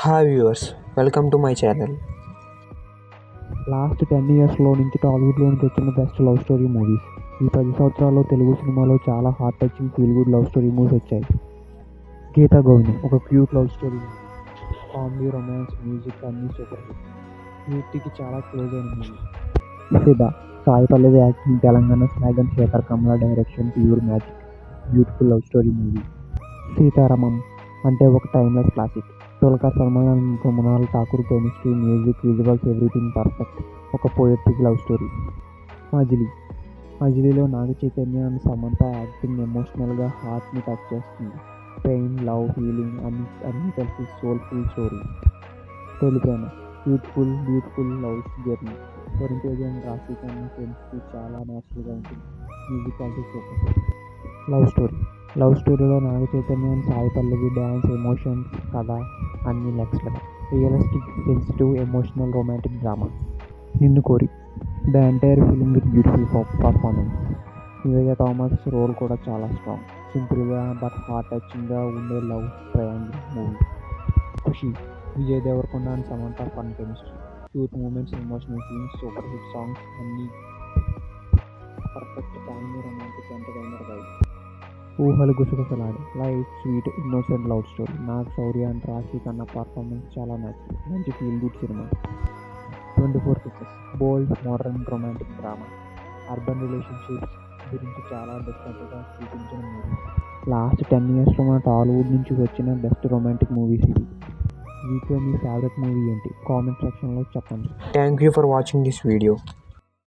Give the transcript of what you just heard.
Hi viewers, welcome to my channel. Last 10 ఇయర్స్లో నుంచి టాలీవుడ్లో నుంచి వచ్చిన బెస్ట్ లవ్ స్టోరీ మూవీస్. ఈ 10 సంవత్సరాల్లో తెలుగు సినిమాలో చాలా heart touching feel good love story movies వచ్చాయి. గీతా గోవిందం ఒక cute love story movie. Comedy, romance, music అన్నీ సూపర్ హిట్. యూత్కి చాలా క్లోజ్ అయిన movie. Fidaa Sai Pallavi acting, Telangana slang and Sekhar Kammula direction, pure magic, beautiful love story movie. Sitaramam అంటే ఒక timeless classic. Dulquer Salmaan and Mrunal Thakur chemistry, music, visuals everything perfect. ఒక poetic love story. మజిలీలో Naga Chaitanya and Samantha acting ఎమోషనల్గా హార్ట్ని టచ్ చేస్తుంది. పెయిన్, లవ్, హీలింగ్ అన్నీ కలిసి soulful story. Tholi Prema beautiful love journey. Varun Tej and Raashi Khanna chemistry చాలా న్యాచురల్గా ఉంటుంది. Music also super. లవ్ స్టోరీలో Naga Chaitanya and Sai Pallavi dance, emotions, కథ అన్నీ next level. Realistic, sensitive, emotional, romantic drama. Ninnu Kori the entire film with beautiful performance. Nivetha Thomas role కూడా చాలా స్ట్రాంగ్. సింపుల్గా బట్ హార్ట్ టచింగ్గా ఉండే love triangle movie. Kushi Vijay Deverakonda and Samantha fun chemistry. Cute moments, emotional scenes, super hit songs అన్నీ perfect family romantic entertainer vibe. Oohalu Gusagusalade light, sweet, innocent love story. Nag Shaurya and Raashi Khanna performance చాలా natural. మంచి feel good cinema. 24 Kisses bold, modern, romantic drama. Urban relationships గురించి చాలా డిఫరెంట్గా చూపించిన movie. Last 10 ఇయర్స్లో మన టాలీవుడ్ నుంచి వచ్చిన బెస్ట్ రొమాంటిక్ మూవీస్ ఇవి. వీటిలో మీ ఫేవరెట్ మూవీ ఏంటి? కామెంట్ సెక్షన్లో చెప్పండి. Thank you for watching this video.